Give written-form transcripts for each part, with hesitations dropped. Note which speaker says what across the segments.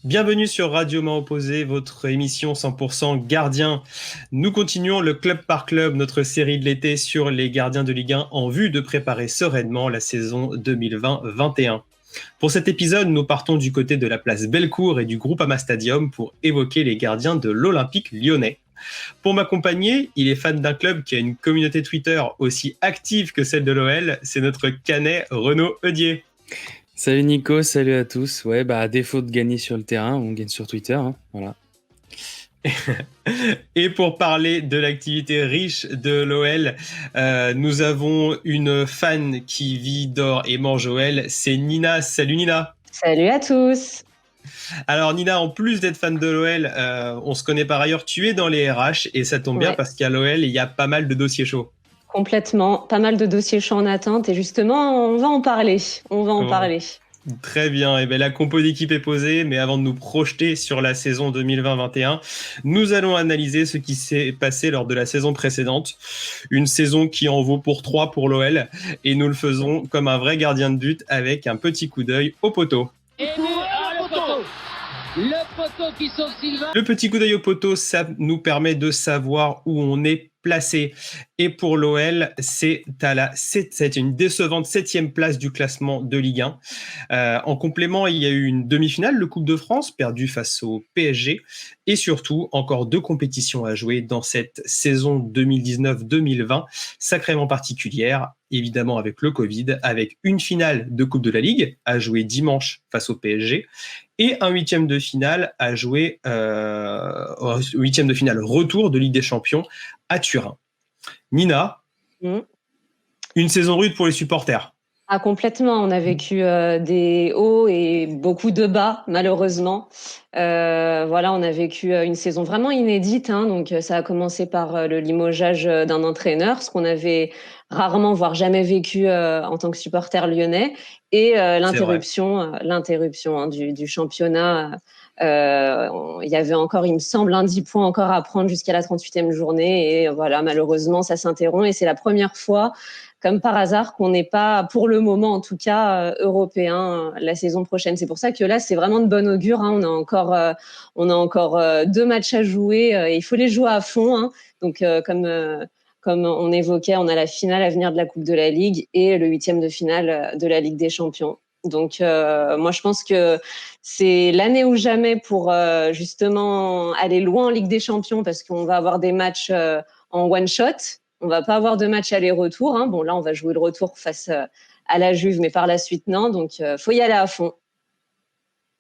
Speaker 1: Bienvenue sur Radio Main Opposée, votre émission 100% gardien. Nous continuons le club par club, notre série de l'été sur les gardiens de Ligue 1 en vue de préparer sereinement la saison 2020-21. Pour cet épisode, nous partons du côté de la place Bellecour et du Groupama Stadium pour évoquer les gardiens de l'Olympique lyonnais. Pour m'accompagner, il est fan d'un club qui a une communauté Twitter aussi active que celle de l'OL, c'est notre canet Renaud Heudier.
Speaker 2: Salut Nico, salut à tous. Ouais, à défaut de gagner sur le terrain, on gagne sur Twitter, voilà.
Speaker 1: Et pour parler de l'activité riche de l'OL, nous avons une fan qui vit, dort et mange OL, c'est Nina. Salut Nina.
Speaker 3: Salut à tous.
Speaker 1: Alors Nina, en plus d'être fan de l'OL, on se connaît par ailleurs, tu es dans les RH et ça tombe bien parce qu'à l'OL, il y a pas mal de dossiers chauds.
Speaker 3: Complètement, pas mal de dossiers chauds en attente et justement, on va en parler.
Speaker 1: Très bien, et bien la compo d'équipe est posée, mais avant de nous projeter sur la saison 2020-21, nous allons analyser ce qui s'est passé lors de la saison précédente. Une saison qui en vaut pour 3 pour l'OL, et nous le faisons comme un vrai gardien de but avec un petit coup d'œil au poteau.
Speaker 4: Le poteau qui sauve Sylvain.
Speaker 1: Le petit coup d'œil au poteau, ça nous permet de savoir où on est placé. Et pour l'OL, c'est une décevante 7e place du classement de Ligue 1. En complément, il y a eu une demi-finale, le Coupe de France, perdue face au PSG. Et surtout, encore 2 compétitions à jouer dans cette saison 2019-2020, sacrément particulière, évidemment avec le Covid, avec une finale de Coupe de la Ligue à jouer dimanche face au PSG et un 8e de finale à jouer, 8e de finale retour de Ligue des Champions à Turin. Nina, une saison rude pour les supporters.
Speaker 3: Ah, complètement. On a vécu des hauts et beaucoup de bas, malheureusement. On a vécu une saison vraiment inédite. Donc, ça a commencé par le limogeage d'un entraîneur, ce qu'on avait rarement, voire jamais vécu en tant que supporter lyonnais, et l'interruption du championnat. Il y avait encore, il me semble, 10 points encore à prendre jusqu'à la 38e journée. Et voilà, malheureusement, ça s'interrompt. Et c'est la première fois, comme par hasard, qu'on n'est pas, pour le moment en tout cas, européen la saison prochaine. C'est pour ça que là, c'est vraiment de bon augure. On a encore 2 matchs à jouer et il faut les jouer à fond. Donc, comme on évoquait, on a la finale à venir de la Coupe de la Ligue et le 8e de finale de la Ligue des Champions. Donc, moi, je pense que c'est l'année ou jamais pour justement aller loin en Ligue des Champions parce qu'on va avoir des matchs en one-shot. On va pas avoir de match aller-retour. Bon, là, on va jouer le retour face à la Juve, mais par la suite, non. Donc, faut y aller à fond.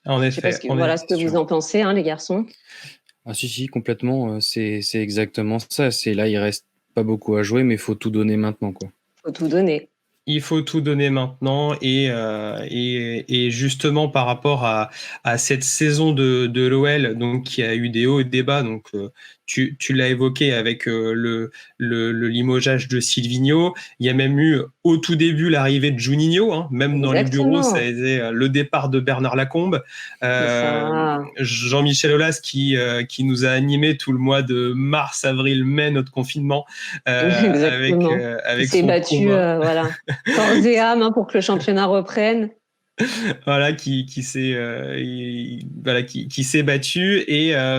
Speaker 1: En effet.
Speaker 3: Ce que vous en pensez, les garçons.
Speaker 2: Ah si, complètement. C'est exactement ça. C'est là, il reste pas beaucoup à jouer, mais il faut tout donner maintenant, quoi.
Speaker 3: Faut tout donner.
Speaker 1: Il faut tout donner maintenant et justement par rapport à cette saison de l'OL, donc qui a eu des hauts et des bas, donc tu l'as évoqué avec le limogeage de Silvinho. Il y a même eu au tout début l'arrivée de Juninho, même dans les bureaux, ça a été le départ de Bernard Lacombe, Jean-Michel Aulas qui nous a animé tout le mois de mars, avril, mai, notre confinement, avec
Speaker 3: il s'est battu, corps et âme pour que le championnat reprenne.
Speaker 1: Voilà, qui s'est battu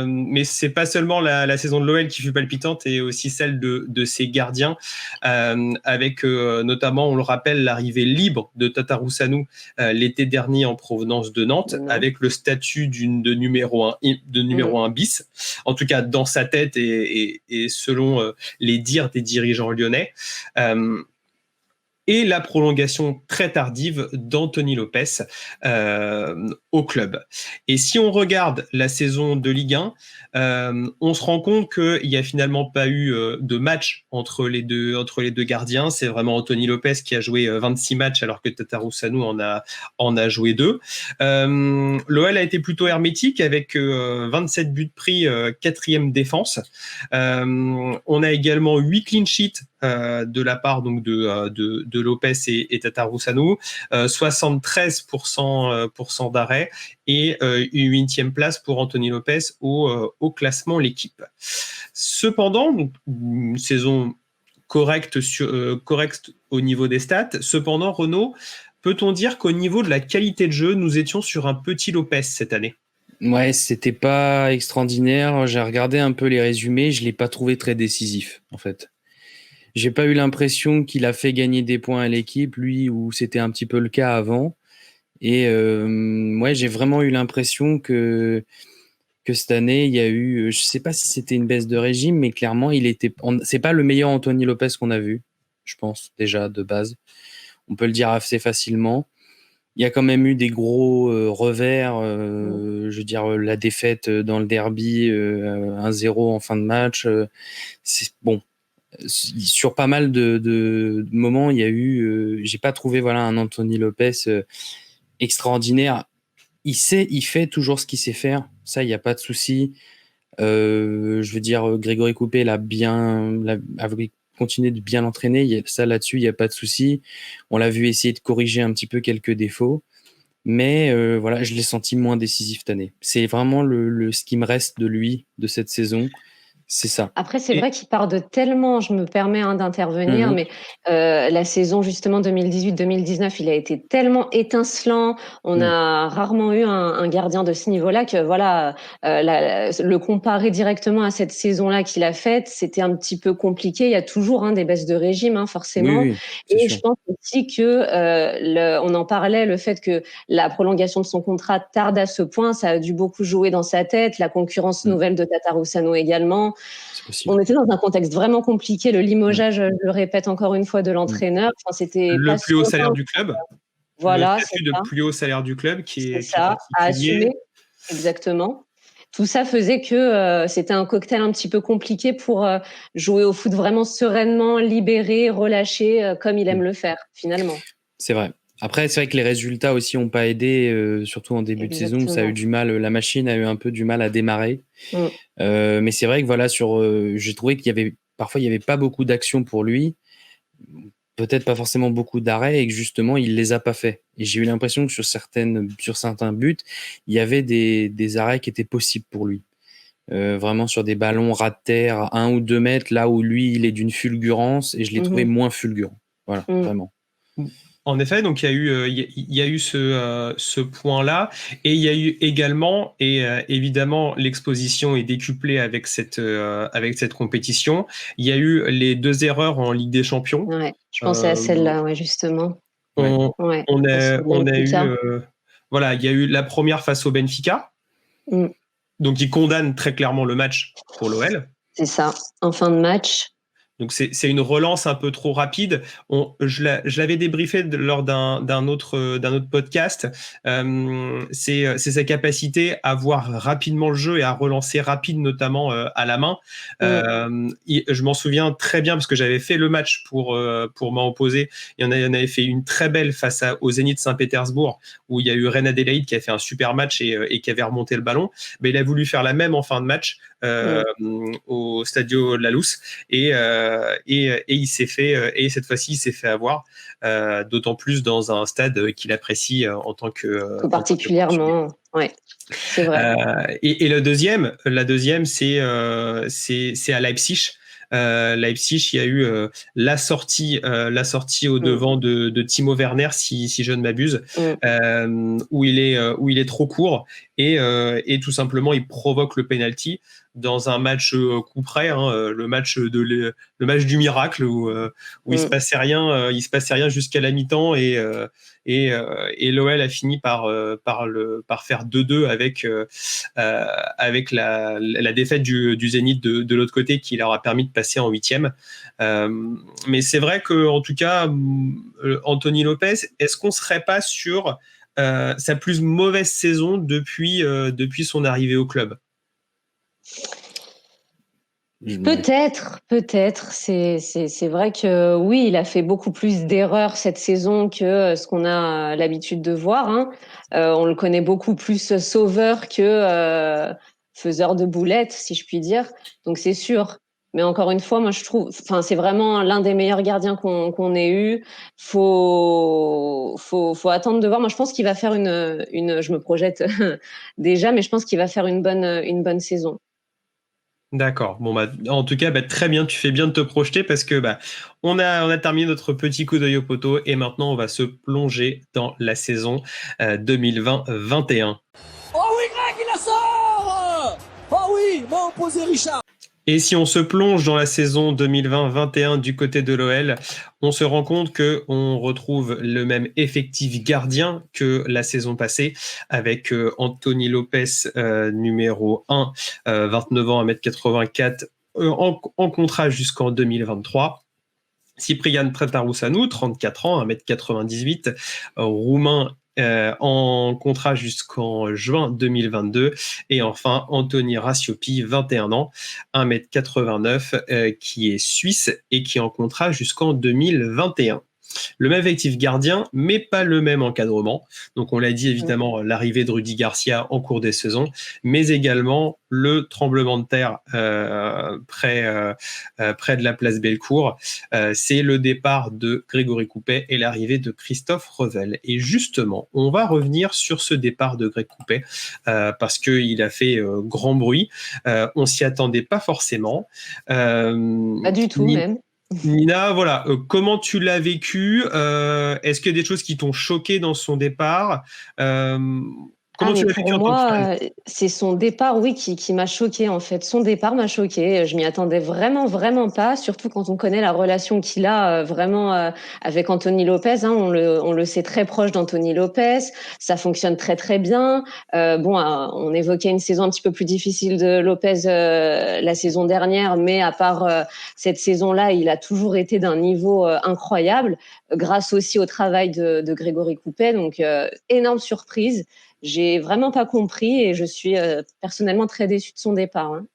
Speaker 1: mais c'est pas seulement la saison de l'OL qui fut palpitante et aussi celle de ses gardiens avec notamment, on le rappelle, l'arrivée libre de Tatarusanu l'été dernier en provenance de Nantes avec le statut de numéro 1 bis, en tout cas dans sa tête et selon les dires des dirigeants lyonnais. Et la prolongation très tardive d'Anthony Lopes au club. Et si on regarde la saison de Ligue 1, on se rend compte qu'il n'y a finalement pas eu de match entre les deux gardiens. C'est vraiment Anthony Lopes qui a joué 26 matchs alors que Tatarusanu en a joué 2. L'OL a été plutôt hermétique avec 27 buts pris, 4e défense. On a également 8 clean sheets de la part donc de Lopes et Tatarusanu, 73% d'arrêt et une 8e place pour Anthony Lopes au classement l'équipe. Cependant, une saison correcte au niveau des stats. Cependant, Renaud, peut-on dire qu'au niveau de la qualité de jeu, nous étions sur un petit Lopes cette année ?
Speaker 2: Ouais, c'était pas extraordinaire. J'ai regardé un peu les résumés, je l'ai pas trouvé très décisif, en fait. J'ai pas eu l'impression qu'il a fait gagner des points à l'équipe, lui, où c'était un petit peu le cas avant. Et ouais, j'ai vraiment eu l'impression que cette année, il y a eu, je sais pas si c'était une baisse de régime, mais clairement, c'est pas le meilleur Anthony Lopez qu'on a vu, je pense, déjà, de base. On peut le dire assez facilement. Il y a quand même eu des gros revers, je veux dire, la défaite dans le derby, 1-0 en fin de match. C'est bon. Sur pas mal de moments, il y a eu, j'ai pas trouvé voilà un Anthony Lopez extraordinaire. Il fait toujours ce qu'il sait faire. Ça, il n'y a pas de souci. Je veux dire, Grégory Coupé a continué de bien l'entraîner. Ça, là-dessus, il n'y a pas de souci. On l'a vu essayer de corriger un petit peu quelques défauts. Mais voilà, je l'ai senti moins décisif cette année. C'est vraiment ce qui me reste de lui, de cette saison. C'est ça.
Speaker 3: Après, c'est vrai qu'il part de tellement, je me permets d'intervenir, mais la saison justement 2018-2019, il a été tellement étincelant. On a rarement eu un gardien de ce niveau-là que voilà, le comparer directement à cette saison-là qu'il a faite, c'était un petit peu compliqué. Il y a toujours des baisses de régime, forcément.
Speaker 2: Oui,
Speaker 3: Et
Speaker 2: sûr.
Speaker 3: je pense aussi que on en parlait, le fait que la prolongation de son contrat tarde à ce point, ça a dû beaucoup jouer dans sa tête. La concurrence nouvelle de Tatarusanu également.
Speaker 2: C'est possible.
Speaker 3: On était dans un contexte vraiment compliqué. Le limogeage, je le répète encore une fois, de l'entraîneur. Enfin, c'était
Speaker 1: Le
Speaker 3: pas
Speaker 1: plus haut
Speaker 3: si
Speaker 1: salaire
Speaker 3: simple.
Speaker 1: du club. Le
Speaker 3: Voilà, c'est
Speaker 1: statut de
Speaker 3: ça.
Speaker 1: plus haut salaire du club qui est
Speaker 3: Ça, à
Speaker 1: particulier.
Speaker 3: assumer. Exactement. Tout ça faisait que c'était un cocktail un petit peu compliqué pour jouer au foot vraiment sereinement, libéré, relâché, comme il aime le faire, finalement.
Speaker 2: C'est vrai. Après, c'est vrai que les résultats aussi n'ont pas aidé, surtout en début de saison où ça a eu du mal. La machine a eu un peu du mal à démarrer. Mais c'est vrai que voilà, j'ai trouvé parfois il y avait pas beaucoup d'action pour lui, peut-être pas forcément beaucoup d'arrêts et que justement il les a pas fait. Et j'ai eu l'impression que sur certains buts, il y avait des arrêts qui étaient possibles pour lui. Vraiment sur des ballons ras de terre à 1 ou 2 mètres, là où lui il est d'une fulgurance et je l'ai trouvé moins fulgurant. Voilà, vraiment.
Speaker 1: En effet, donc il y a eu ce point-là, et il y a eu également, et évidemment l'exposition est décuplée avec cette compétition, il y a eu les 2 erreurs en Ligue des Champions.
Speaker 3: Ouais, je pensais à celle-là, ouais, justement.
Speaker 1: On a eu, voilà, il y a eu la première face au Benfica, donc il condamne très clairement le match pour l'OL.
Speaker 3: C'est ça, en fin de match.
Speaker 1: Donc c'est une relance un peu trop rapide. Je l'avais débriefé lors d'un autre podcast. C'est sa capacité à voir rapidement le jeu et à relancer rapide, notamment à la main. Je m'en souviens très bien parce que j'avais fait le match pour m'en opposer. Il y en avait fait une très belle face au Zénith Saint-Pétersbourg où il y a eu Reine Adélaïde qui a fait un super match et qui avait remonté le ballon. Mais il a voulu faire la même en fin de match au Stadio La Luz et il s'est fait, et cette fois-ci il s'est fait avoir, d'autant plus dans un stade qu'il apprécie en tant que
Speaker 3: particulièrement. Ouais, c'est vrai.
Speaker 1: Et la deuxième c'est à Leipzig. Leipzig, il y a eu la sortie au devant de Timo Werner, si je ne m'abuse, où il est trop court et tout simplement il provoque le penalty dans un match coup près, le match du miracle où il se passait rien jusqu'à la mi-temps et l'OL a fini par faire 2-2 avec la défaite du Zénith de l'autre côté qui leur a permis de passer en 8e. Mais c'est vrai que en tout cas Anthony Lopez, est-ce qu'on serait pas sur sa plus mauvaise saison depuis son arrivée au club?
Speaker 3: Peut-être. C'est vrai que oui, il a fait beaucoup plus d'erreurs cette saison que ce qu'on a l'habitude de voir. On le connaît beaucoup plus sauveur que faiseur de boulettes, si je puis dire. Donc c'est sûr. Mais encore une fois, moi je trouve, c'est vraiment l'un des meilleurs gardiens qu'on ait eu. Faut attendre de voir. Moi je pense qu'il va faire je me projette déjà, mais je pense qu'il va faire une bonne saison.
Speaker 1: D'accord. Bon en tout cas, très bien. Tu fais bien de te projeter parce que on a terminé notre petit coup d'œil au poteau et maintenant on va se plonger dans la saison 2020-21.
Speaker 4: Oh oui, Greg, il a ça.
Speaker 5: Oh oui, m'a opposé Richard.
Speaker 1: Et si on se plonge dans la saison 2020-21 du côté de l'OL, on se rend compte qu'on retrouve le même effectif gardien que la saison passée, avec Anthony Lopes, numéro 1, 29 ans, 1m84, en contrat jusqu'en 2023. Cyprian Pretarousanou, 34 ans, 1m98, roumain, en contrat jusqu'en juin 2022. Et enfin, Anthony Rasiopi, 21 ans, 1m89, qui est suisse et qui est en contrat jusqu'en 2021. Le même effectif gardien, mais pas le même encadrement. Donc, on l'a dit, évidemment, l'arrivée de Rudy Garcia en cours des saisons, mais également le tremblement de terre près de la place Bellecour. C'est le départ de Grégory Coupet et l'arrivée de Christophe Revel. Et justement, on va revenir sur ce départ de Greg Coupet parce qu'il a fait grand bruit. On s'y attendait pas forcément.
Speaker 3: Pas du tout, même.
Speaker 1: Nina, voilà, comment tu l'as vécu? Est-ce qu'il y a des choses qui t'ont choqué dans son départ? Comment tu l'as vécu en tant que fan?
Speaker 3: C'est son départ, oui, qui m'a choqué en fait. Son départ m'a choqué. Je m'y attendais vraiment, vraiment pas. Surtout quand on connaît la relation qu'il a vraiment avec Anthony Lopes. Hein, on le sait très proche d'Anthony Lopes. Ça fonctionne très, très bien. On évoquait une saison un petit peu plus difficile de Lopes la saison dernière, mais à part cette saison-là, il a toujours été d'un niveau incroyable, grâce aussi au travail de Grégory Coupet. Donc, énorme surprise. J'ai vraiment pas compris et je suis personnellement très déçue de son départ. Hein.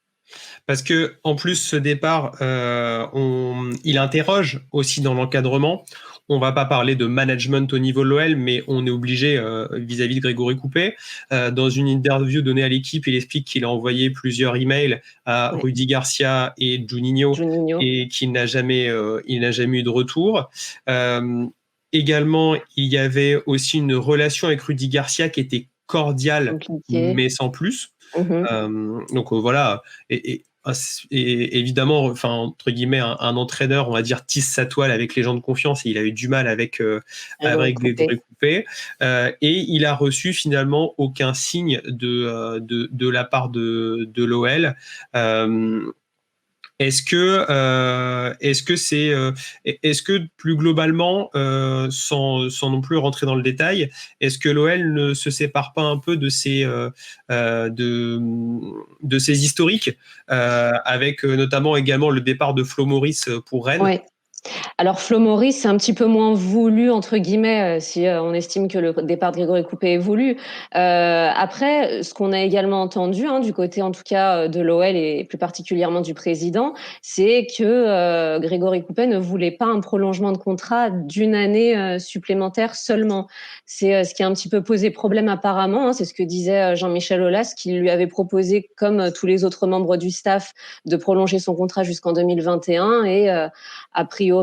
Speaker 1: Parce que en plus, ce départ, il interroge aussi dans l'encadrement. On va pas parler de management au niveau de l'OL, mais on est obligé vis-à-vis de Grégory Coupet. Dans une interview donnée à l'équipe, il explique qu'il a envoyé plusieurs emails à Rudy Garcia et Juninho. Et qu'il n'a jamais eu de retour. Également, il y avait aussi une relation avec Rudy Garcia qui était cordiale, mais sans plus. Donc voilà, et évidemment, enfin entre guillemets, un entraîneur, on va dire, tisse sa toile avec les gens de confiance, et il a eu du mal avec Grégory Coupet, et il a reçu finalement aucun signe de la part de l'OL. Est-ce que plus globalement, sans non plus rentrer dans le détail, est-ce que l'OL ne se sépare pas un peu de ses historiques, avec notamment également le départ de Flo Maurice pour Rennes?
Speaker 3: Ouais. Alors Flo Maurice, c'est un petit peu moins voulu entre guillemets si on estime que le départ de Grégory Coupet est voulu. Après, ce qu'on a également entendu du côté en tout cas de l'OL et plus particulièrement du président, c'est que Grégory Coupet ne voulait pas un prolongement de contrat d'une année supplémentaire seulement. C'est ce qui a un petit peu posé problème apparemment. C'est ce que disait Jean-Michel Aulas, qui lui avait proposé, comme tous les autres membres du staff, de prolonger son contrat jusqu'en 2021 et a priori,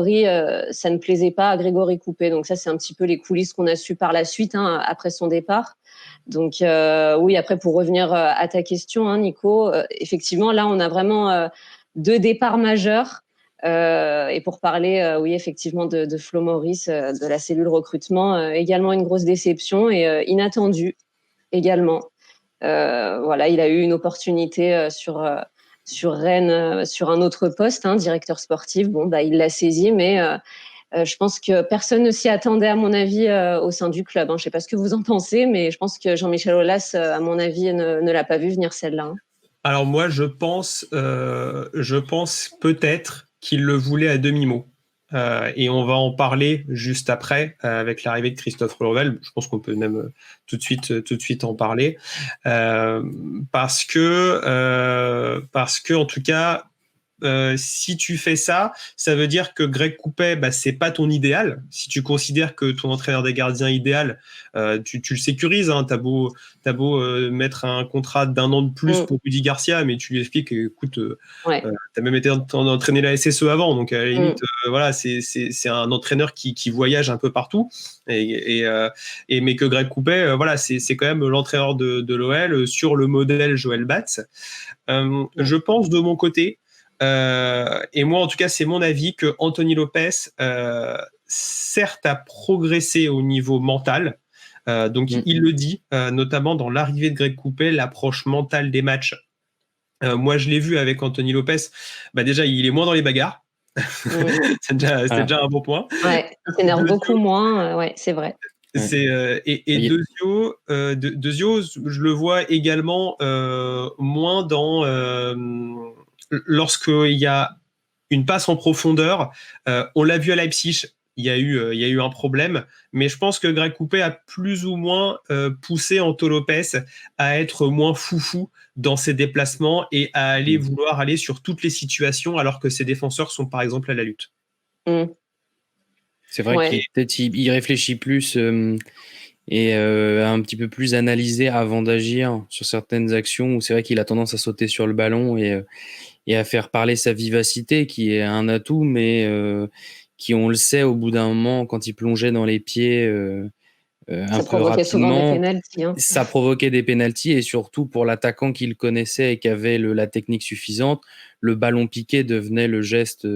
Speaker 3: ça ne plaisait pas à Grégory Coupet. Donc ça, c'est un petit peu les coulisses qu'on a su par la suite, après son départ. Donc oui, après, pour revenir à ta question, Nico, effectivement, là, on a vraiment deux départs majeurs. Et pour parler, oui, effectivement, de Flo Maurice, de la cellule recrutement, également une grosse déception et inattendue également. Voilà, il a eu une opportunité sur Rennes, sur un autre poste, directeur sportif. Bon, il l'a saisi, mais je pense que personne ne s'y attendait, à mon avis, au sein du club. Je ne sais pas ce que vous en pensez, mais je pense que Jean-Michel Aulas, à mon avis, ne l'a pas vu venir celle-là.
Speaker 1: Alors moi, je pense peut-être qu'il le voulait à demi-mot. Et on va en parler juste après avec l'arrivée de Christophe Revel. Je pense qu'on peut même tout de suite en parler parce que en tout cas, si tu fais ça, ça veut dire que Greg Coupet, c'est pas ton idéal. Si tu considères que ton entraîneur des gardiens idéal, tu le sécurises. T'as beau mettre un contrat d'1 an de plus pour Rudy Garcia, mais tu lui expliques, écoute, t'as même été entraîné la SSE avant, donc à la limite, voilà, c'est un entraîneur qui voyage un peu partout, mais que Greg Coupet, voilà, c'est quand même l'entraîneur de l'OL sur le modèle Joël Batz. Je pense de mon côté. Et moi, en tout cas, c'est mon avis que Anthony Lopes, certes, a progressé au niveau mental. Donc, il le dit, notamment dans l'arrivée de Greg Coupet, l'approche mentale des matchs Moi, je l'ai vu avec Anthony Lopez. Déjà, il est moins dans les bagarres. C'est déjà un bon point.
Speaker 3: Ouais, il s'énerve beaucoup moins. Ouais, c'est vrai.
Speaker 1: Et Dezio, je le vois également moins dans lorsqu'il y a une passe en profondeur. On l'a vu à Leipzig, il y a eu un problème, mais je pense que Greg Coupet a plus ou moins poussé Anto Lopez à être moins foufou dans ses déplacements et à vouloir aller sur toutes les situations alors que ses défenseurs sont par exemple à la lutte.
Speaker 2: C'est vrai qu'il peut-être il réfléchit plus et un petit peu plus analysé avant d'agir sur certaines actions où c'est vrai qu'il a tendance à sauter sur le ballon et à faire parler sa vivacité qui est un atout, mais qui, on le sait, au bout d'un moment, quand il plongeait dans les pieds un peu rapidement, ça provoquait des pénaltys et surtout pour l'attaquant qu'il connaissait et qui avait la technique suffisante, le ballon piqué devenait le geste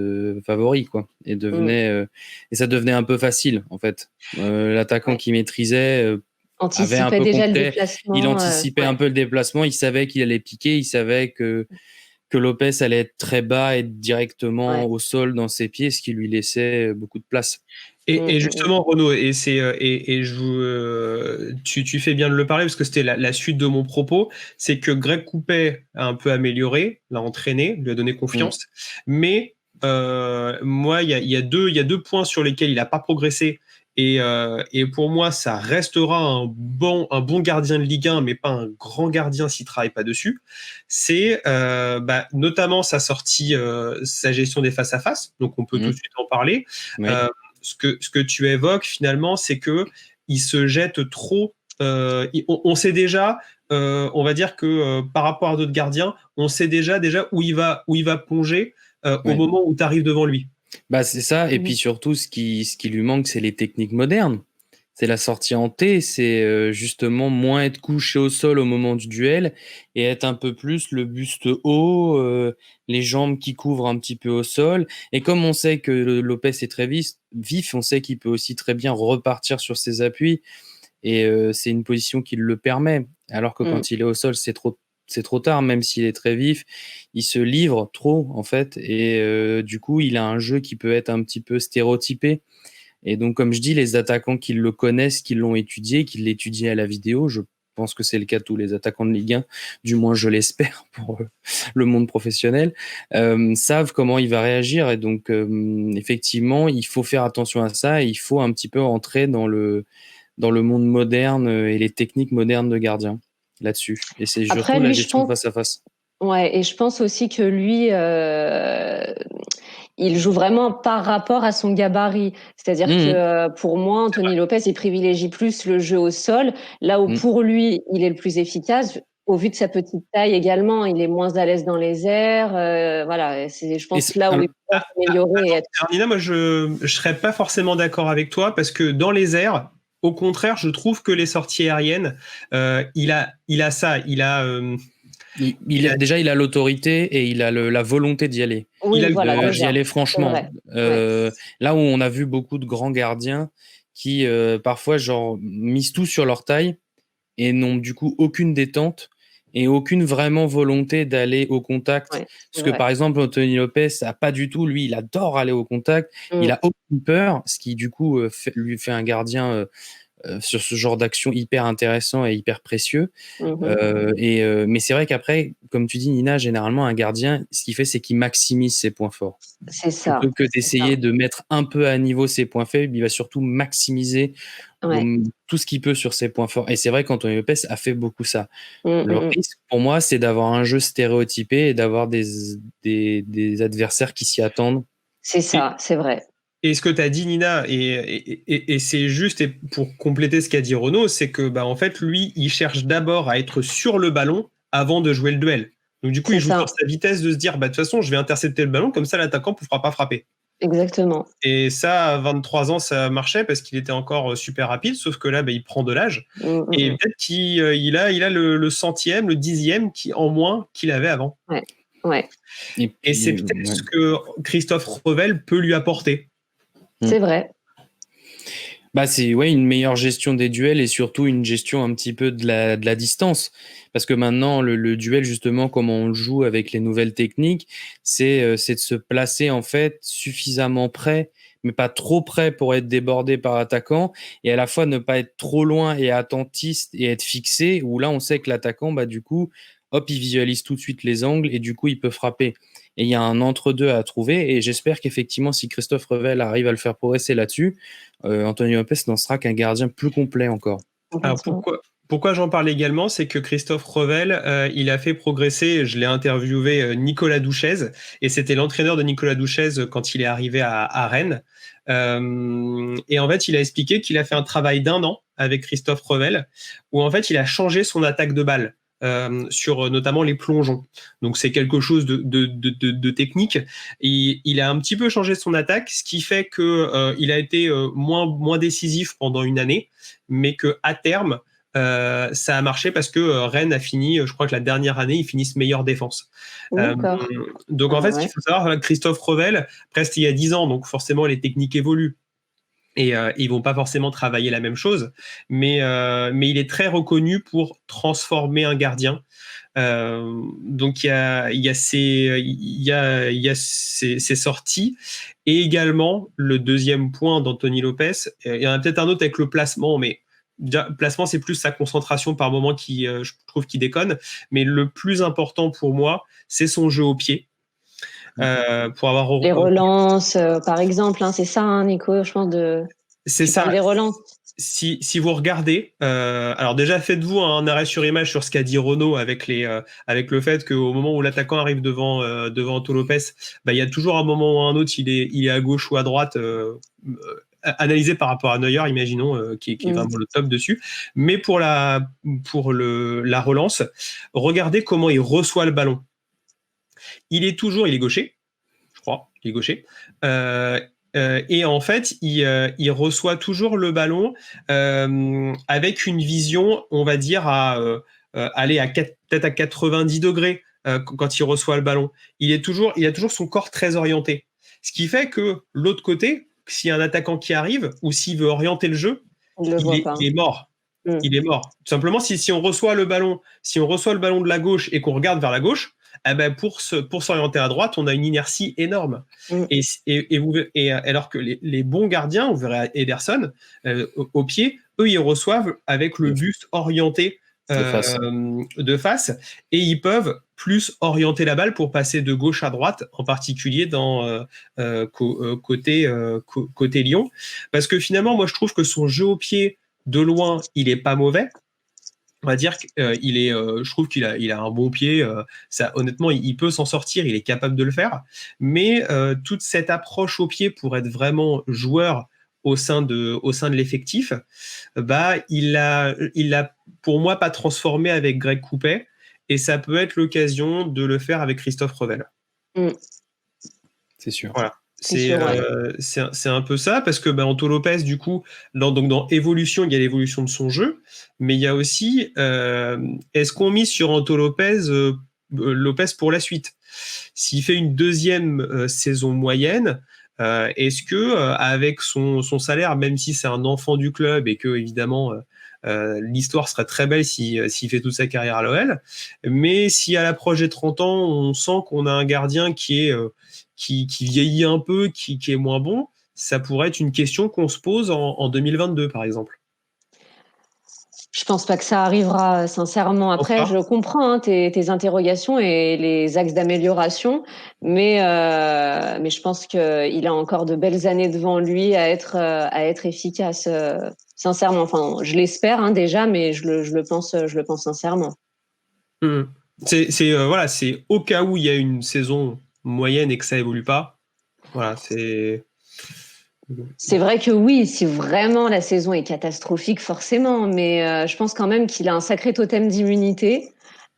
Speaker 2: favori, quoi, et et ça devenait un peu facile en fait. L'attaquant qui maîtrisait avait un peu
Speaker 3: déjà
Speaker 2: compté,
Speaker 3: le déplacement,
Speaker 2: il anticipait un peu le déplacement, il savait qu'il allait piquer, il savait que Lopez allait être très bas et directement au sol dans ses pieds, ce qui lui laissait beaucoup de place.
Speaker 1: Et justement, Renaud, tu fais bien de le parler parce que c'était la suite de mon propos, c'est que Greg Coupet a un peu amélioré, l'a entraîné, lui a donné confiance, mais moi, il y a deux points sur lesquels il n'a pas progressé. Et pour moi, ça restera un bon gardien de Ligue 1, mais pas un grand gardien s'il ne travaille pas dessus. C'est notamment sa sortie, sa gestion des face-à-face. Donc, on peut tout de suite en parler.
Speaker 2: Oui.
Speaker 1: Ce que tu évoques finalement, c'est que il se jette trop. On sait déjà, on va dire que par rapport à d'autres gardiens, on sait déjà où il va plonger au moment où tu arrives devant lui.
Speaker 2: C'est ça. Et puis surtout, ce qui lui manque, c'est les techniques modernes. C'est la sortie en T, c'est justement moins être couché au sol au moment du duel et être un peu plus le buste haut, les jambes qui couvrent un petit peu au sol. Et comme on sait que Lopez est très vif, on sait qu'il peut aussi très bien repartir sur ses appuis et c'est une position qui le permet. Alors que quand il est au sol, c'est trop tard, même s'il est très vif, il se livre trop en fait et du coup, il a un jeu qui peut être un petit peu stéréotypé. Et donc, comme je dis, les attaquants qui le connaissent, qui l'ont étudié, qui l'étudient à la vidéo, je pense que c'est le cas de tous les attaquants de Ligue 1, du moins je l'espère pour le monde professionnel, savent comment il va réagir. Et donc, effectivement, il faut faire attention à ça et il faut un petit peu entrer dans le monde moderne et les techniques modernes de gardien là-dessus. Et c'est surtout la gestion face à face.
Speaker 3: Ouais, et je pense aussi que lui, il joue vraiment par rapport à son gabarit. C'est-à-dire que pour moi, Anthony Lopez, il privilégie plus le jeu au sol, là où pour lui, il est le plus efficace. Au vu de sa petite taille également, il est moins à l'aise dans les airs. Voilà, c'est, je pense, là où il peut s'améliorer.
Speaker 1: Nina, moi, je serais pas forcément d'accord avec toi parce que dans les airs, au contraire, je trouve que les sorties aériennes, il a ça, il a
Speaker 2: l'autorité et il a la volonté d'y aller.
Speaker 3: Oui,
Speaker 2: d'y aller franchement. Là où on a vu beaucoup de grands gardiens qui parfois misent tout sur leur taille et n'ont du coup aucune détente et aucune vraiment volonté d'aller au contact. Parce que par exemple, Anthony Lopez n'a pas du tout, lui, il adore aller au contact, il a aucune peur, ce qui du coup lui fait un gardien sur ce genre d'action hyper intéressant et hyper précieux. Mais c'est vrai qu'après, comme tu dis, Nina, généralement, un gardien, ce qu'il fait, c'est qu'il maximise ses points forts.
Speaker 3: C'est ça.
Speaker 2: Plutôt que d'essayer de mettre un peu à niveau ses points faibles, il va surtout maximiser tout ce qu'il peut sur ses points forts. Et c'est vrai qu'Anthony Lopez a fait beaucoup ça. Le risque, pour moi, c'est d'avoir un jeu stéréotypé et d'avoir des adversaires qui s'y attendent.
Speaker 3: C'est ça, c'est vrai.
Speaker 1: Et ce que tu as dit, Nina, et c'est juste, et pour compléter ce qu'a dit Renaud, c'est que en fait, lui, il cherche d'abord à être sur le ballon avant de jouer le duel. Donc du coup, il joue sur sa vitesse de se dire, de toute façon, je vais intercepter le ballon, comme ça, l'attaquant ne pourra pas frapper.
Speaker 3: Exactement.
Speaker 1: Et ça, à 23 ans, ça marchait parce qu'il était encore super rapide, sauf que là, il prend de l'âge. Et peut-être qu'il a le centième, le dixième en moins qu'il avait avant.
Speaker 3: Ouais.
Speaker 1: Et c'est peut-être ce que Christophe Revel peut lui apporter.
Speaker 3: C'est vrai.
Speaker 2: C'est une meilleure gestion des duels et surtout une gestion un petit peu de la distance. Parce que maintenant, le duel, justement, comme on le joue avec les nouvelles techniques, c'est de se placer en fait suffisamment près, mais pas trop près pour être débordé par l'attaquant, et à la fois ne pas être trop loin et attentiste et être fixé, où là, on sait que l'attaquant, du coup, hop, il visualise tout de suite les angles et du coup, il peut frapper. Et il y a un entre-deux à trouver, et j'espère qu'effectivement, si Christophe Revel arrive à le faire progresser là-dessus, Anthony Lopes n'en sera qu'un gardien plus complet encore.
Speaker 1: Alors pourquoi j'en parle également, c'est que Christophe Revel, il a fait progresser, je l'ai interviewé, Nicolas Douchez, et c'était l'entraîneur de Nicolas Douchez quand il est arrivé à Rennes. Et en fait, il a expliqué qu'il a fait un travail d'1 an avec Christophe Revel, où en fait, il a changé son attaque de balle. Sur notamment les plongeons. Donc c'est quelque chose de technique. Et il a un petit peu changé son attaque, ce qui fait que il a été moins décisif pendant une année, mais que à terme ça a marché parce que Rennes a fini, je crois que la dernière année, ils finissent meilleure défense. Donc en fait, ce qu'il faut savoir, Christophe Revel, presque il y a 10 ans, donc forcément les techniques évoluent. Et ils vont pas forcément travailler la même chose, mais il est très reconnu pour transformer un gardien. Donc il y a ces sorties, et également le deuxième point d'Anthony Lopes. Il y en a peut-être un autre avec le placement, mais le placement c'est plus sa concentration par moment qui, je trouve, qui déconne. Mais le plus important pour moi, c'est son jeu au pied. Pour avoir
Speaker 3: les relances, par exemple, c'est ça, Nico, je pense
Speaker 1: c'est ça.
Speaker 3: Les relances.
Speaker 1: Si vous regardez, alors déjà faites-vous un arrêt sur image sur ce qu'a dit Renaud avec le fait qu'au moment où l'attaquant arrive devant Anto Lopes, il y a toujours un moment ou un autre, il est à gauche ou à droite, analysé par rapport à Neuer, imaginons, qui est vraiment le top dessus. Mais pour la relance, regardez comment il reçoit le ballon. Il est gaucher, je crois, il est gaucher. Et en fait, il reçoit toujours le ballon avec une vision, on va dire, aller peut-être à 90 degrés quand il reçoit le ballon. Il a toujours son corps très orienté. Ce qui fait que l'autre côté, s'il y a un attaquant qui arrive ou s'il veut orienter le jeu, il est mort. Il est mort. Tout simplement, si on reçoit le ballon de la gauche et qu'on regarde vers la gauche, pour s'orienter à droite, on a une inertie énorme. Et alors que les bons gardiens, on verrait Ederson, au pied, eux, ils reçoivent avec le buste orienté de face, et ils peuvent plus orienter la balle pour passer de gauche à droite, en particulier dans côté Lyon. Parce que finalement, moi, je trouve que son jeu au pied, de loin, il est pas mauvais. On va dire je trouve qu'il a un bon pied. Ça, honnêtement, il peut s'en sortir. Il est capable de le faire. Mais toute cette approche au pied pour être vraiment joueur au sein de l'effectif, il l'a pour moi pas transformé avec Greg Coupet. Et ça peut être l'occasion de le faire avec Christophe Revel.
Speaker 2: C'est sûr.
Speaker 1: Voilà. C'est un peu ça, parce que Anto Lopes, du coup, dans évolution, il y a l'évolution de son jeu, mais il y a aussi est-ce qu'on mise sur Anto Lopes pour la suite? S'il fait une deuxième saison moyenne, est-ce que avec son salaire, même si c'est un enfant du club et que évidemment l'histoire serait très belle s'il fait toute sa carrière à l'OL, mais si à l'approche des 30 ans, on sent qu'on a un gardien qui vieillit un peu, qui est moins bon, ça pourrait être une question qu'on se pose en 2022, par exemple.
Speaker 3: Je pense pas que ça arrivera, sincèrement. Après, je comprends tes interrogations et les axes d'amélioration, mais je pense qu'il a encore de belles années devant lui à être efficace, sincèrement. Enfin, je l'espère déjà, mais je le pense sincèrement.
Speaker 1: C'est au cas où il y a une saison moyenne et que ça évolue pas. Voilà,
Speaker 3: c'est vrai que oui, si vraiment la saison est catastrophique, forcément, mais je pense quand même qu'il a un sacré totem d'immunité.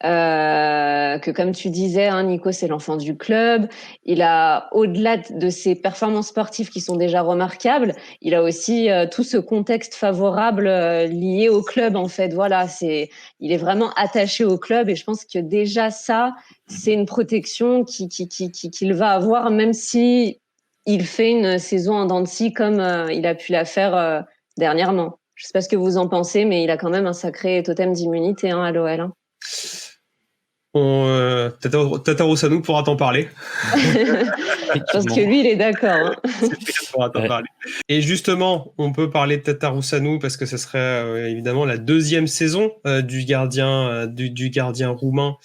Speaker 3: Que comme tu disais, Nico, c'est l'enfant du club. Il a, au-delà de ses performances sportives qui sont déjà remarquables, il a aussi tout ce contexte favorable lié au club, en fait. Voilà, il est vraiment attaché au club, et je pense que déjà ça, c'est une protection qu'il va avoir, même si il fait une saison en dents de scie comme il a pu la faire dernièrement. Je sais pas ce que vous en pensez, mais il a quand même un sacré totem d'immunité à l'OL.
Speaker 1: Tataru Sanu pourra t'en parler.
Speaker 3: Je pense que lui, il est d'accord.
Speaker 1: Pourra t'en parler. Et justement, on peut parler de Tataru Sanu parce que ce serait évidemment la deuxième saison du gardien roumain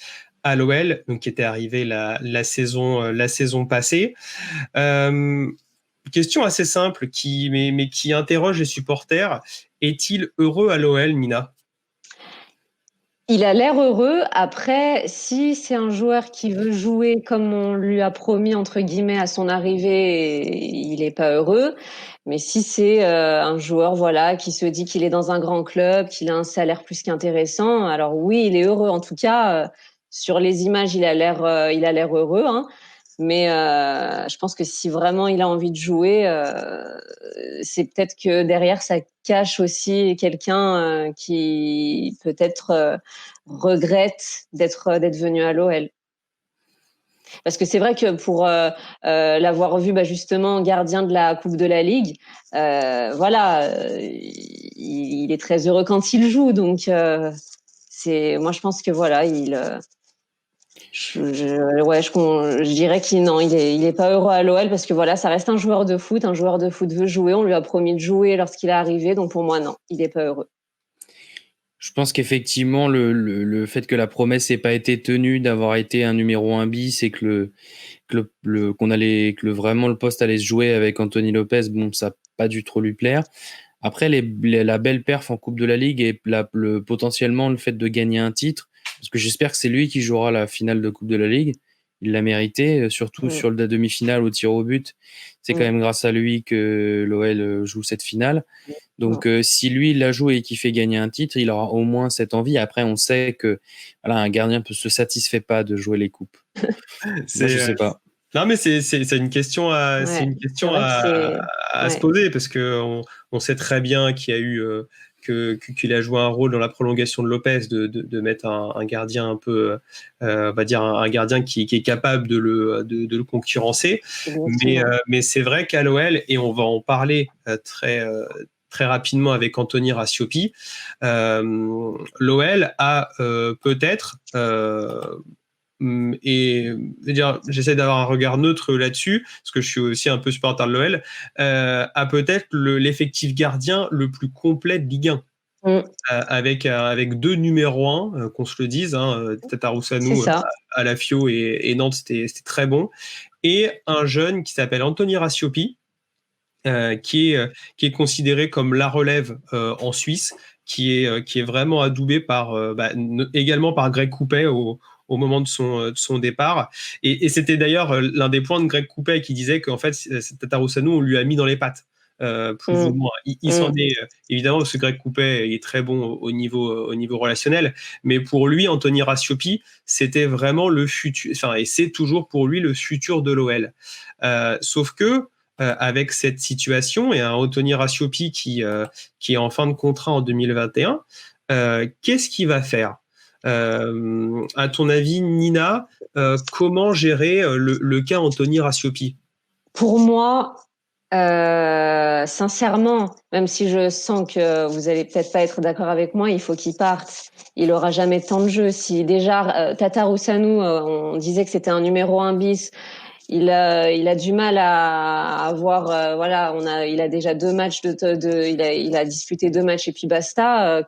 Speaker 1: à l'OL, donc qui était arrivé la saison passée. Question assez simple mais qui interroge les supporters. Est-il heureux à l'OL, Nina ?
Speaker 3: Il a l'air heureux. Après, si c'est un joueur qui veut jouer comme on lui a promis, entre guillemets, à son arrivée, il n'est pas heureux. Mais si c'est un joueur voilà, qui se dit qu'il est dans un grand club, qu'il a un salaire plus qu'intéressant, alors oui, il est heureux. En tout cas, sur les images, il a l'air heureux. Hein. Mais je pense que si vraiment il a envie de jouer, c'est peut-être que derrière, ça cache aussi quelqu'un qui peut-être regrette d'être venu à l'OL. Parce que c'est vrai que pour l'avoir vu justement gardien de la Coupe de la Ligue, il est très heureux quand il joue. Donc, moi, je pense que voilà, je dirais qu'il est pas heureux à l'OL parce que voilà, ça reste un joueur de foot. Un joueur de foot veut jouer. On lui a promis de jouer lorsqu'il est arrivé. Donc pour moi, non, il est pas heureux.
Speaker 2: Je pense qu'effectivement, le fait que la promesse n'ait pas été tenue d'avoir été un numéro 1 bis et que vraiment le poste allait se jouer avec Anthony Lopez, bon, ça n'a pas dû trop lui plaire. Après, la belle perf en Coupe de la Ligue et potentiellement le fait de gagner un titre, parce que j'espère que c'est lui qui jouera la finale de Coupe de la Ligue. Il l'a mérité, surtout sur la demi-finale au tir au but. C'est quand même grâce à lui que l'OL joue cette finale. Donc, si lui, il la joue et qu'il fait gagner un titre, il aura au moins cette envie. Après, on sait que un gardien ne se satisfait pas de jouer les coupes. Moi, je sais pas.
Speaker 1: Non, mais c'est une question à se poser parce que on sait très bien qu'il y a eu qu'il a joué un rôle dans la prolongation de Lopez de mettre un gardien un peu on va dire un gardien qui est capable de le concurrencer. Mais c'est vrai qu'à l'OL, et on va en parler très rapidement avec Anthony Rasiopi, l'OL a peut-être et j'essaie d'avoir un regard neutre là-dessus parce que je suis aussi un peu supporter de l'OL, a peut-être l'effectif gardien le plus complet de Ligue 1 avec 2 numéros 1 qu'on se le dise, Tataru Sanu à la Fio et Nantes, c'était très bon, et un jeune qui s'appelle Anthony Rasiopi, qui est considéré comme la relève en Suisse, qui est vraiment adoubé également par Greg Coupet au moment de son départ. Et c'était d'ailleurs l'un des points de Greg Coupet qui disait qu'en fait, Tataru Sanu, on lui a mis dans les pattes. Plus ou moins. Il s'en est évidemment parce que Greg Coupet est très bon au niveau relationnel, mais pour lui, Anthony Rasiopi, c'était vraiment le futur, et c'est toujours pour lui le futur de l'OL. Sauf que avec cette situation et un Anthony Rasiopi qui est en fin de contrat en 2021, qu'est-ce qu'il va faire ? À ton avis, Nina, comment gérer le cas Anthony Rasiopi ?
Speaker 3: Pour moi, sincèrement, même si je sens que vous allez peut-être pas être d'accord avec moi, il faut qu'il parte. Il aura jamais de temps de jeu. Si déjà Tataru Sanu, on disait que c'était un numéro 1 bis, il a du mal à avoir il a déjà 2 matchs il a disputé 2 matchs et puis basta.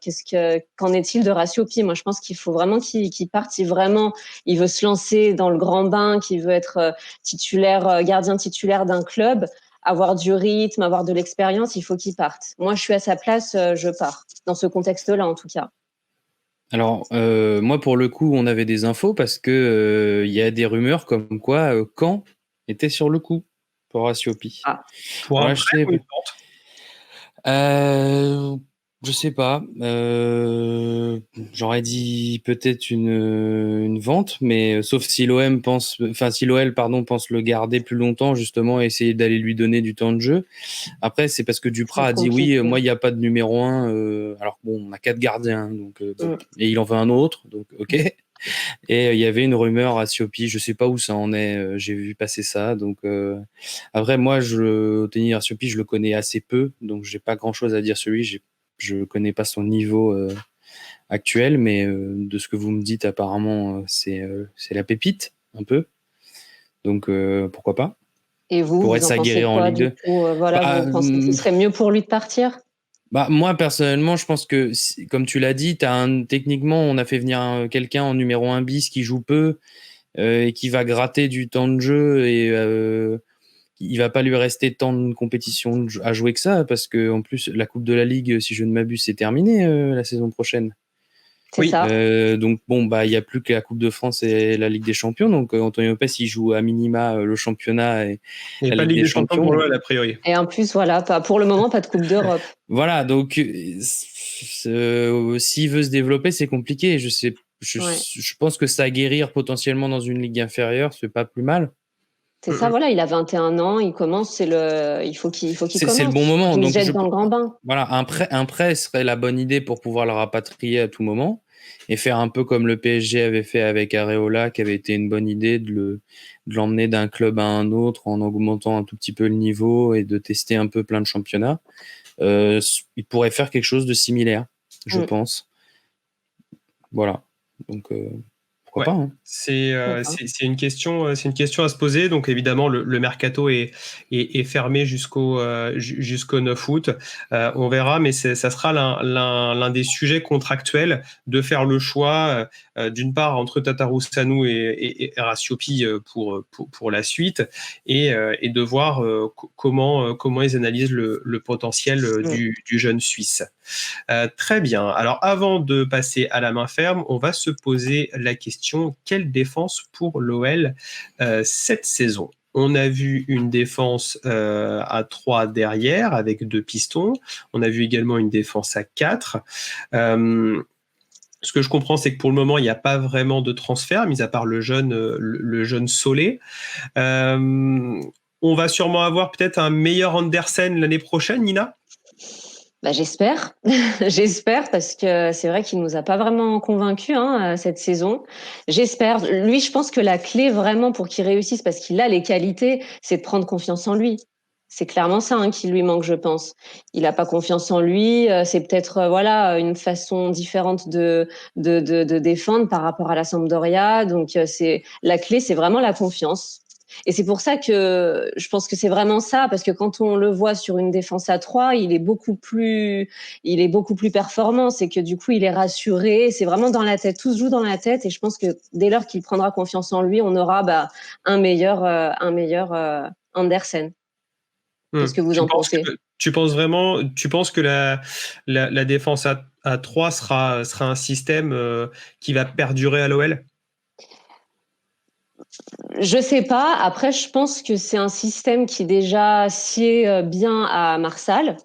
Speaker 3: Qu'en est-il de Rasiopi ? Moi, je pense qu'il faut vraiment qu'il parte. Si vraiment il veut se lancer dans le grand bain, qu'il veut être gardien titulaire d'un club, avoir du rythme, avoir de l'expérience, il faut qu'il parte. Moi, je suis à sa place, je pars. Dans ce contexte-là, en tout cas.
Speaker 2: Alors, moi, pour le coup, on avait des infos parce que y a des rumeurs comme quoi Caen était sur le coup pour Rasiopi.
Speaker 1: Pour un prêt ou une vente ?
Speaker 2: Je sais pas. J'aurais dit peut-être une vente, mais sauf si l'OL pense le garder plus longtemps, justement, et essayer d'aller lui donner du temps de jeu. Après, c'est parce que Duprat a dit oui, moi, il n'y a pas de numéro 1. Alors bon, on a 4 gardiens, donc, et il en veut un autre, donc ok. Et il y avait une rumeur à Siopi, je sais pas où ça en est, j'ai vu passer ça. Donc après, moi, Oteni Arsiopi, je le connais assez peu, donc j'ai pas grand-chose à dire sur lui. Je connais pas son niveau actuel, mais de ce que vous me dites, apparemment, c'est la pépite, un peu. Donc pourquoi pas.
Speaker 3: Et vous
Speaker 2: Pour être
Speaker 3: en pensez
Speaker 2: s'aguerrir en
Speaker 3: quoi,
Speaker 2: Ligue
Speaker 3: du
Speaker 2: 2.
Speaker 3: coup, voilà, vous pensez que ce serait mieux pour lui de partir?
Speaker 2: Moi, personnellement, je pense que, comme tu l'as dit, techniquement, on a fait venir quelqu'un en numéro 1 bis qui joue peu et qui va gratter du temps de jeu et il va pas lui rester tant de compétition à jouer que ça parce que en plus, la Coupe de la Ligue, si je ne m'abuse, c'est terminé la saison prochaine.
Speaker 3: C'est ça.
Speaker 2: Donc bon, il y a plus que la Coupe de France et la Ligue des Champions. Donc Antonio Lopez, il joue à minima le championnat et
Speaker 1: Il n'y a
Speaker 2: la
Speaker 1: pas de
Speaker 2: Ligue
Speaker 1: Ligue
Speaker 2: des
Speaker 1: des Champions pour l'OL, a priori.
Speaker 3: Et en plus, voilà, pour le moment, pas de Coupe d'Europe.
Speaker 2: Voilà, donc s'il veut se développer, c'est compliqué. Je pense que ça à guérir potentiellement dans une ligue inférieure, c'est pas plus mal.
Speaker 3: C'est ça, voilà, il a 21 ans, il commence, il faut qu'il commence.
Speaker 2: C'est le bon moment.
Speaker 3: Donc jette dans le grand bain.
Speaker 2: Voilà, un prêt serait la bonne idée pour pouvoir le rapatrier à tout moment et faire un peu comme le PSG avait fait avec Areola, qui avait été une bonne idée de l'emmener d'un club à un autre en augmentant un tout petit peu le niveau et de tester un peu plein de championnats. Il pourrait faire quelque chose de similaire, je pense. Voilà. Donc pourquoi pas, hein.
Speaker 1: C'est une question à se poser. Donc évidemment le mercato est fermé jusqu'au 9 août. On verra, mais ça sera l'un des sujets contractuels de faire le choix d'une part entre Tatarusanu et Rasiopi pour la suite et de voir comment ils analysent le potentiel du jeune Suisse. Très bien. Alors avant de passer à la main ferme, on va se poser la question: quelle défense pour l'OL cette saison? On a vu une défense à 3 derrière avec 2 pistons. On a vu également une défense à 4. Ce que je comprends, c'est que pour le moment, il n'y a pas vraiment de transfert, mis à part le jeune Solé. On va sûrement avoir peut-être un meilleur Andersen l'année prochaine, Nina?
Speaker 3: J'espère, j'espère, parce que c'est vrai qu'il nous a pas vraiment convaincus cette saison. J'espère. Lui, je pense que la clé vraiment pour qu'il réussisse, parce qu'il a les qualités, c'est de prendre confiance en lui. C'est clairement ça qui lui manque, je pense. Il n'a pas confiance en lui. C'est peut-être une façon différente de défendre par rapport à la Sampdoria. Donc c'est la clé, c'est vraiment la confiance. Et c'est pour ça que je pense que c'est vraiment ça, parce que quand on le voit sur une défense à 3, il est beaucoup plus performant. C'est que du coup, il est rassuré. C'est vraiment dans la tête. Tout se joue dans la tête. Et je pense que dès lors qu'il prendra confiance en lui, on aura un meilleur Andersen. Qu'est-ce que vous en pensez?
Speaker 1: Tu penses que la défense à 3 sera un système qui va perdurer à l'OL?
Speaker 3: Je sais pas. Après, je pense que c'est un système qui déjà sied bien à Marsal.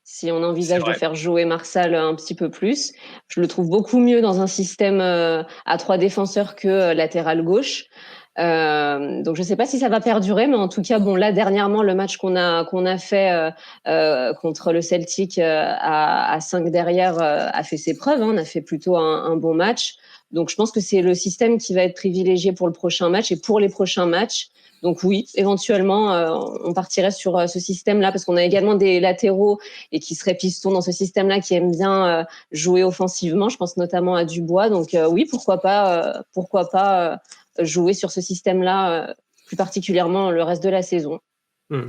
Speaker 3: Si on envisage de faire jouer Marsal un petit peu plus, je le trouve beaucoup mieux dans un système à 3 défenseurs que latéral gauche. Donc je sais pas si ça va perdurer, mais en tout cas, bon, là dernièrement, le match qu'on a fait contre le Celtic à 5 derrière a fait ses preuves. On a fait plutôt un bon match. Donc je pense que c'est le système qui va être privilégié pour le prochain match et pour les prochains matchs. Donc oui, éventuellement, on partirait sur ce système-là, parce qu'on a également des latéraux et qui seraient pistons dans ce système-là, qui aiment bien jouer offensivement. Je pense notamment à Dubois. Donc oui, pourquoi pas jouer sur ce système-là, plus particulièrement le reste de la saison.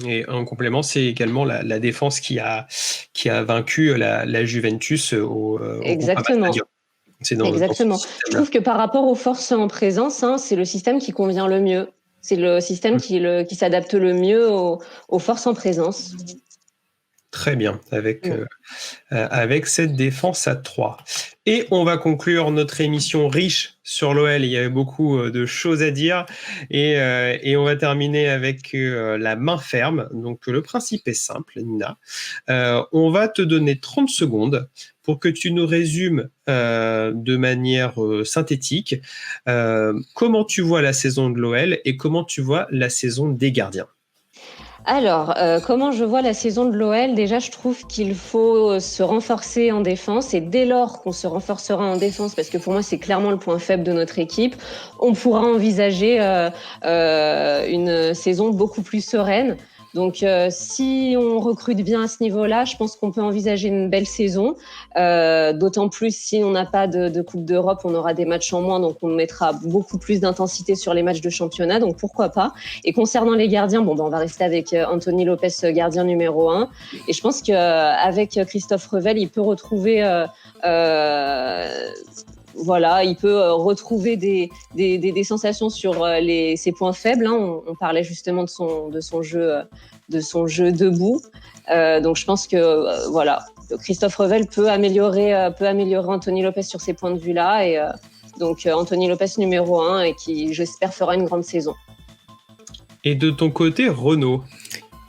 Speaker 1: Et en complément, c'est également la défense qui a vaincu la Juventus au
Speaker 3: Exactement. Exactement.
Speaker 1: Je
Speaker 3: trouve que par rapport aux forces en présence, c'est le système qui convient le mieux. C'est le système qui s'adapte le mieux aux forces en présence.
Speaker 1: Très bien, avec cette défense à 3. Et on va conclure notre émission riche sur l'OL. Il y avait beaucoup de choses à dire. Et on va terminer avec la main ferme. Donc le principe est simple, Nina. On va te donner 30 secondes pour que tu nous résumes de manière synthétique comment tu vois la saison de l'OL et comment tu vois la saison des gardiens.
Speaker 3: Alors, comment je vois la saison de l'OL? Déjà, je trouve qu'il faut se renforcer en défense et dès lors qu'on se renforcera en défense, parce que pour moi, c'est clairement le point faible de notre équipe, on pourra envisager une saison beaucoup plus sereine. Donc, si on recrute bien à ce niveau-là, je pense qu'on peut envisager une belle saison. D'autant plus si on n'a pas de Coupe d'Europe, on aura des matchs en moins, donc on mettra beaucoup plus d'intensité sur les matchs de championnat, donc pourquoi pas. Et concernant les gardiens, on va rester avec Anthony Lopez, gardien numéro 1. Et je pense qu'avec Christophe Revel, il peut retrouver... il peut retrouver des sensations sur ses points faibles. Hein. On parlait justement de son jeu debout. Donc je pense que Christophe Revel peut améliorer Anthony Lopez sur ces points de vue-là. Et donc Anthony Lopez numéro 1 et qui, j'espère, fera une grande saison.
Speaker 1: Et de ton côté, Renaud?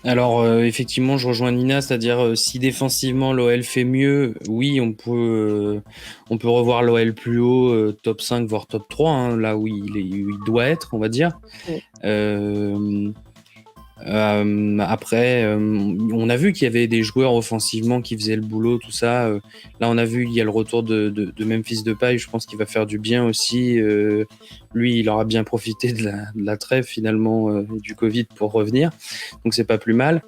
Speaker 2: Alors effectivement, je rejoins Nina, c'est-à-dire si défensivement l'OL fait mieux, oui, on peut revoir l'OL plus haut, top 5 voire top 3, hein, là où il doit être, on va dire. Oui. Après, on a vu qu'il y avait des joueurs offensivement qui faisaient le boulot, tout ça. Là, on a vu il y a le retour de Memphis Depay. Je pense qu'il va faire du bien aussi. Lui, il aura bien profité de la trêve finalement du Covid pour revenir. Donc, c'est pas plus mal.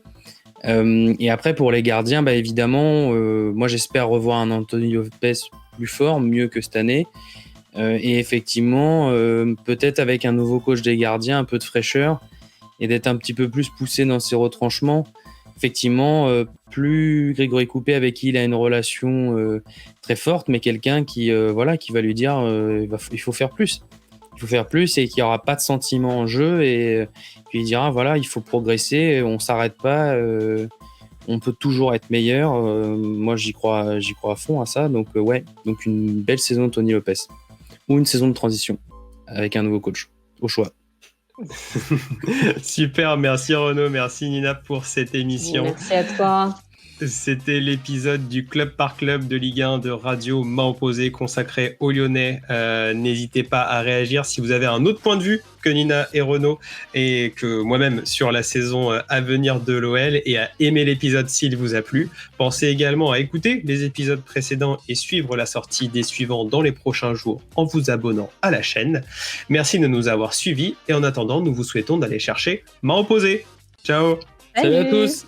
Speaker 2: Et après, pour les gardiens, évidemment, moi, j'espère revoir un Anthony Lopez plus fort, mieux que cette année. Et effectivement, peut-être avec un nouveau coach des gardiens, un peu de fraîcheur, et d'être un petit peu plus poussé dans ses retranchements. Effectivement, plus Grégory Coupet, avec qui il a une relation très forte, mais quelqu'un qui va lui dire il faut faire plus. Il faut faire plus et qu'il n'y aura pas de sentiment en jeu. Et puis il dira il faut progresser, on ne s'arrête pas, on peut toujours être meilleur. Moi, j'y crois à fond à ça. Donc, donc une belle saison de Tony Lopez. Ou une saison de transition avec un nouveau coach, au choix.
Speaker 1: Super, merci Renaud, merci Nina pour cette émission.
Speaker 3: Merci à toi.
Speaker 1: C'était l'épisode du Club par Club de Ligue 1 de Radio Main Opposée consacré aux Lyonnais. N'hésitez pas à réagir si vous avez un autre point de vue que Nina et Renaud et que moi-même sur la saison à venir de l'OL, et à aimer l'épisode s'il vous a plu. Pensez également à écouter les épisodes précédents et suivre la sortie des suivants dans les prochains jours en vous abonnant à la chaîne. Merci de nous avoir suivis et en attendant, nous vous souhaitons d'aller chercher Main Opposée. Ciao.
Speaker 2: Salut à tous.